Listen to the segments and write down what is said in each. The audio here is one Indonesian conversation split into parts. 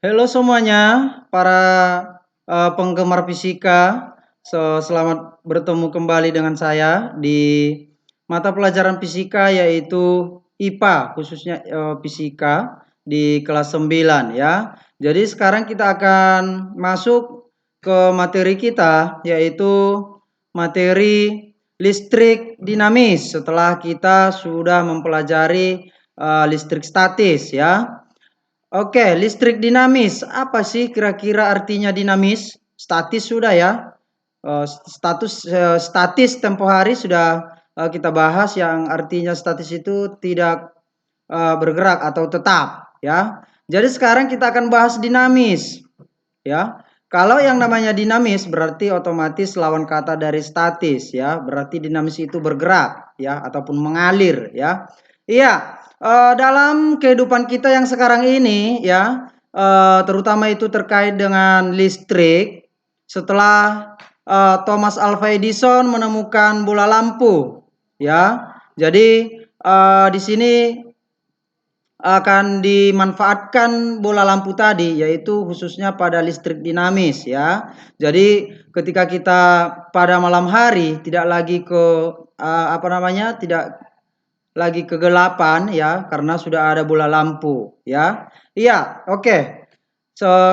Halo semuanya, para penggemar fisika. Selamat bertemu kembali dengan saya di mata pelajaran fisika yaitu IPA, khususnya fisika di kelas 9 ya. Jadi sekarang kita akan masuk ke materi kita yaitu materi listrik dinamis setelah kita sudah mempelajari listrik statis ya. Oke, listrik dinamis. Apa sih kira-kira artinya dinamis? Statis sudah ya. Statis tempo hari sudah kita bahas yang artinya statis itu tidak bergerak atau tetap ya. Jadi sekarang kita akan bahas dinamis ya. Kalau yang namanya dinamis berarti otomatis lawan kata dari statis ya. Berarti dinamis itu bergerak ya ataupun mengalir ya. Iya, dalam kehidupan kita yang sekarang ini ya, terutama itu terkait dengan listrik, setelah Thomas Alva Edison menemukan bola lampu ya. Jadi di sini akan dimanfaatkan bola lampu tadi yaitu khususnya pada listrik dinamis ya. Jadi ketika kita pada malam hari tidak lagi tidak lagi kegelapan ya karena sudah ada bola lampu ya. Iya, oke.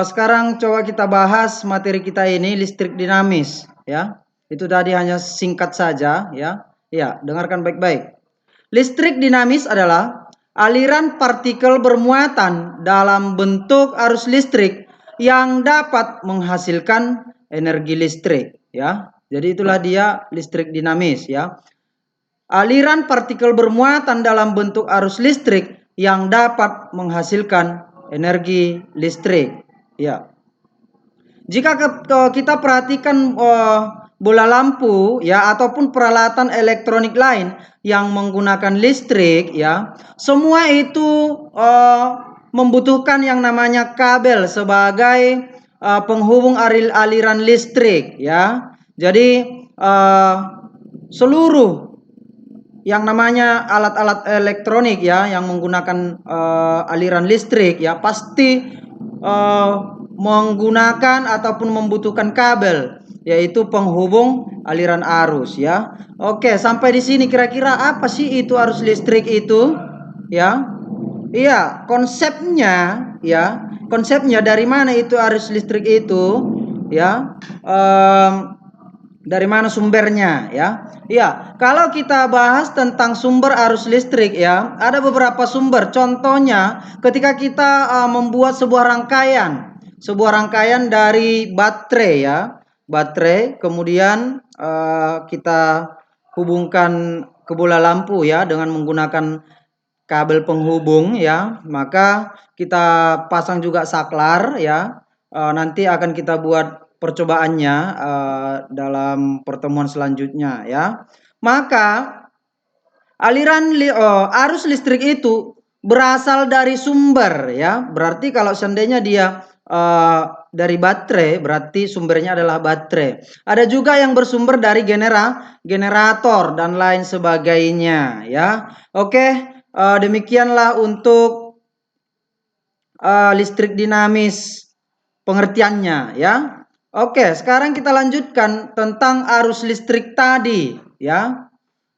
Sekarang coba kita bahas materi kita ini listrik dinamis ya. Itu tadi hanya singkat saja ya. Iya, dengarkan baik-baik. Listrik dinamis adalah aliran partikel bermuatan dalam bentuk arus listrik yang dapat menghasilkan energi listrik ya. Jadi itulah dia listrik dinamis ya. Aliran partikel bermuatan dalam bentuk arus listrik yang dapat menghasilkan energi listrik ya. Jika kita perhatikan bola lampu ya ataupun peralatan elektronik lain yang menggunakan listrik ya, semua itu membutuhkan yang namanya kabel sebagai penghubung aliran listrik ya. Jadi seluruh yang namanya alat-alat elektronik ya yang menggunakan aliran listrik ya pasti menggunakan ataupun membutuhkan kabel yaitu penghubung aliran arus ya. Oke, sampai di sini kira-kira apa sih itu arus listrik itu? Ya. Iya, konsepnya ya. Konsepnya dari mana itu arus listrik itu? Ya. Dari mana sumbernya ya? Iya, kalau kita bahas tentang sumber arus listrik ya, ada beberapa sumber. Contohnya ketika kita membuat sebuah rangkaian dari baterai ya, baterai, kemudian kita hubungkan ke bola lampu ya dengan menggunakan kabel penghubung ya, maka kita pasang juga saklar ya. Nanti akan kita buat percobaannya dalam pertemuan selanjutnya ya. Maka arus listrik itu berasal dari sumber ya. Berarti kalau seandainya dia dari baterai, berarti sumbernya adalah baterai. Ada juga yang bersumber dari generator dan lain sebagainya ya. Oke, demikianlah untuk listrik dinamis pengertiannya ya. Oke, sekarang kita lanjutkan tentang arus listrik tadi ya.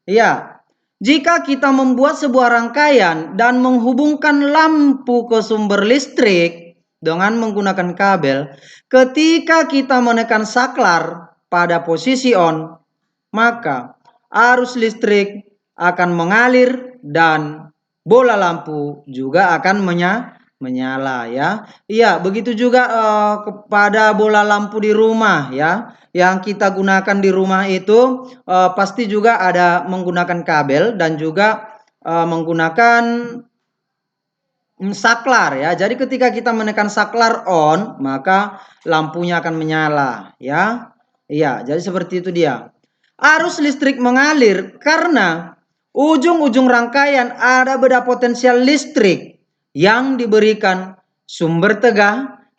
Iya. Jika kita membuat sebuah rangkaian dan menghubungkan lampu ke sumber listrik dengan menggunakan kabel, ketika kita menekan saklar pada posisi on, maka arus listrik akan mengalir dan bola lampu juga akan menyala ya. Iya, begitu juga kepada bola lampu di rumah ya. Yang kita gunakan di rumah itu pasti juga ada menggunakan kabel dan juga menggunakan saklar ya. Jadi ketika kita menekan saklar on, maka lampunya akan menyala ya. Iya, jadi seperti itu dia. Arus listrik mengalir karena ujung-ujung rangkaian ada beda potensial listrik yang diberikan sumber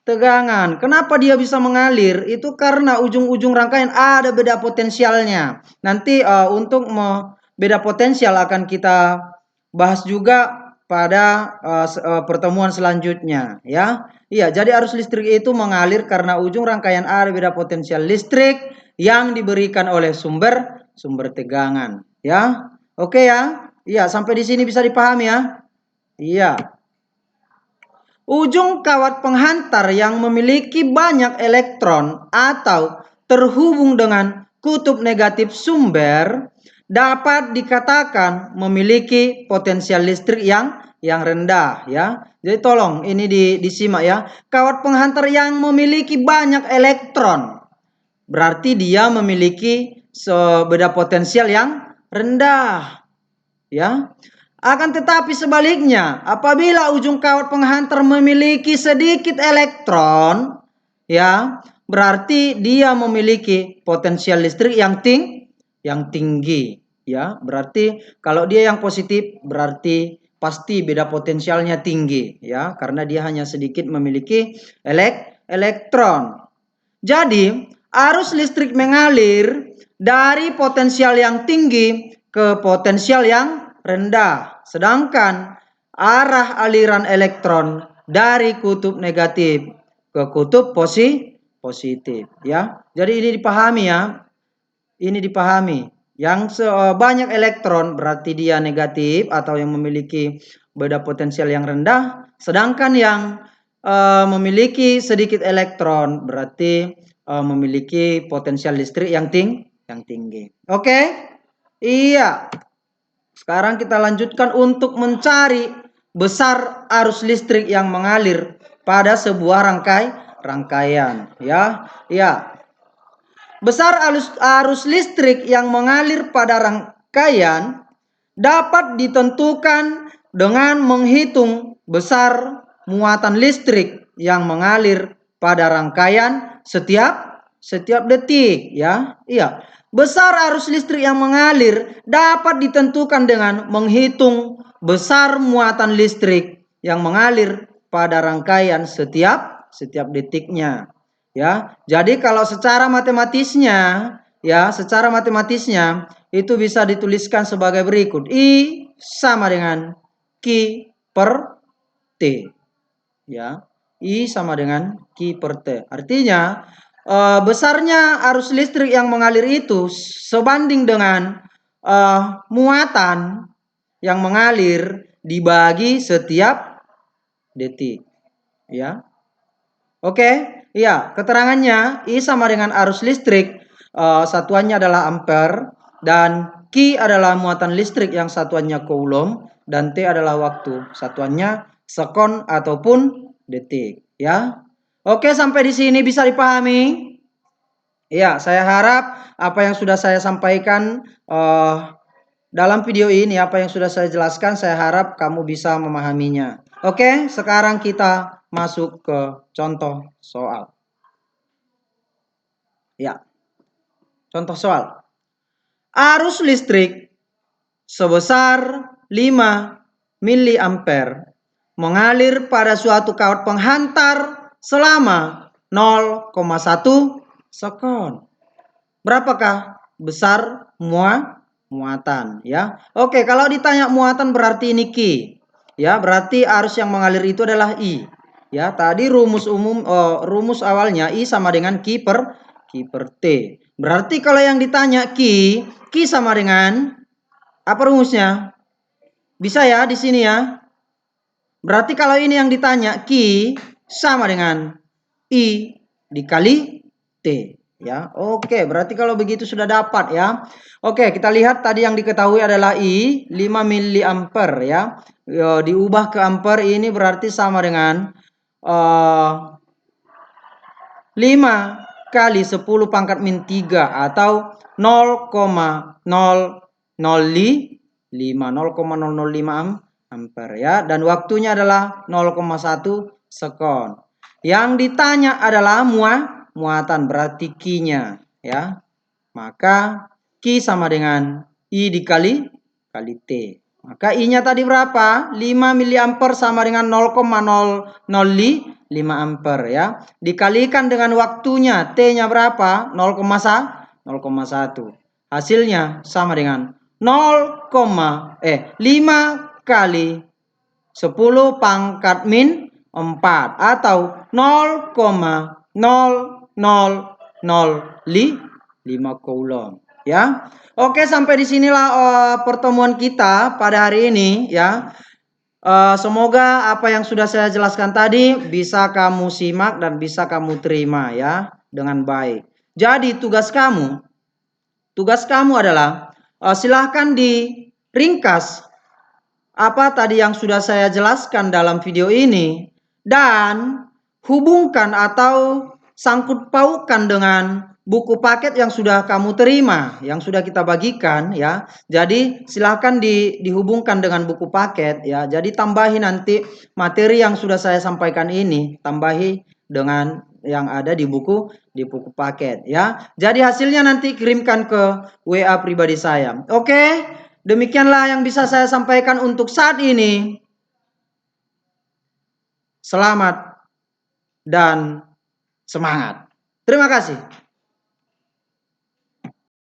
tegangan. Kenapa dia bisa mengalir? Itu karena ujung-ujung rangkaian ada beda potensialnya. Nanti untuk beda potensial akan kita bahas juga pada pertemuan selanjutnya, ya. Iya, jadi arus listrik itu mengalir karena ujung rangkaian A ada beda potensial listrik yang diberikan oleh sumber tegangan, ya. Oke ya. Iya, sampai di sini bisa dipahami ya. Iya. Ujung kawat penghantar yang memiliki banyak elektron atau terhubung dengan kutub negatif sumber dapat dikatakan memiliki potensial listrik yang rendah, ya. Jadi tolong ini disimak ya. Kawat penghantar yang memiliki banyak elektron berarti dia memiliki beda potensial yang rendah, ya. Akan tetapi sebaliknya, apabila ujung kawat penghantar memiliki sedikit elektron, ya, berarti dia memiliki potensial listrik yang tinggi, ya. Berarti kalau dia yang positif berarti pasti beda potensialnya tinggi, ya, karena dia hanya sedikit memiliki elektron. Jadi, arus listrik mengalir dari potensial yang tinggi ke potensial yang rendah. Sedangkan arah aliran elektron dari kutub negatif ke kutub positif, ya. Jadi ini dipahami ya. Ini dipahami. Yang banyak elektron berarti dia negatif atau yang memiliki beda potensial yang rendah. Sedangkan yang memiliki sedikit elektron berarti memiliki potensial listrik yang tinggi. Oke? Iya. Sekarang kita lanjutkan untuk mencari besar arus listrik yang mengalir pada sebuah rangkaian, ya. Iya. Besar arus listrik yang mengalir pada rangkaian dapat ditentukan dengan menghitung besar muatan listrik yang mengalir pada rangkaian setiap detik, ya. Iya. Besar arus listrik yang mengalir dapat ditentukan dengan menghitung besar muatan listrik yang mengalir pada rangkaian setiap detiknya, ya. Jadi kalau secara matematisnya, ya, secara matematisnya itu bisa dituliskan sebagai berikut. I sama dengan Q per T, ya. I sama dengan Q per T. Artinya besarnya arus listrik yang mengalir itu sebanding dengan muatan yang mengalir dibagi setiap detik, ya. Oke, ya, keterangannya I sama dengan arus listrik, satuannya adalah ampere, dan Q adalah muatan listrik yang satuannya coulomb, dan T adalah waktu, satuannya sekon ataupun detik, ya. Oke, sampai di sini bisa dipahami? Ya, saya harap apa yang sudah saya sampaikan dalam video ini, apa yang sudah saya jelaskan, saya harap kamu bisa memahaminya. Oke, sekarang kita masuk ke contoh soal. Ya, contoh soal. Arus listrik sebesar 5 miliampere mengalir pada suatu kawat penghantar selama 0,1 sekon. Berapakah besar muatan, ya? Oke, kalau ditanya muatan berarti ini Q, ya. Berarti arus yang mengalir itu adalah I, ya. Tadi rumus awalnya I sama dengan Q per T. Berarti kalau yang ditanya Q sama dengan apa rumusnya? Bisa ya di sini ya. Berarti kalau ini yang ditanya Q sama dengan I dikali T, ya. Oke, berarti kalau begitu sudah dapat ya. Oke, kita lihat tadi yang diketahui adalah I 5 miliampere, ya. Diubah ke ampere ini berarti sama dengan 5 kali 10 pangkat min 3 atau 0,005 ampere, ya, dan waktunya adalah 0,1 sekon. Yang ditanya adalah muatan, berarti Q-nya, ya. Maka Q sama dengan I dikali T. Maka I-nya tadi berapa? 5 miliampere sama dengan 0,005 ampere, ya. Dikalikan dengan waktunya, T-nya berapa? 0,1. Hasilnya sama dengan 5 kali 10 pangkat min 4 atau 0,00005 coulomb ya. Oke, sampai di sinilah pertemuan kita pada hari ini ya. Semoga apa yang sudah saya jelaskan tadi bisa kamu simak dan bisa kamu terima ya dengan baik. Jadi tugas kamu adalah silahkan diringkas apa tadi yang sudah saya jelaskan dalam video ini dan hubungkan atau sangkut pautkan dengan buku paket yang sudah kamu terima, yang sudah kita bagikan ya. Jadi silahkan dihubungkan dengan buku paket ya. Jadi tambahi nanti materi yang sudah saya sampaikan ini, tambahi dengan yang ada di buku paket ya. Jadi hasilnya nanti kirimkan ke WA pribadi saya. Oke? Demikianlah yang bisa saya sampaikan untuk saat ini. Selamat dan semangat. Terima kasih.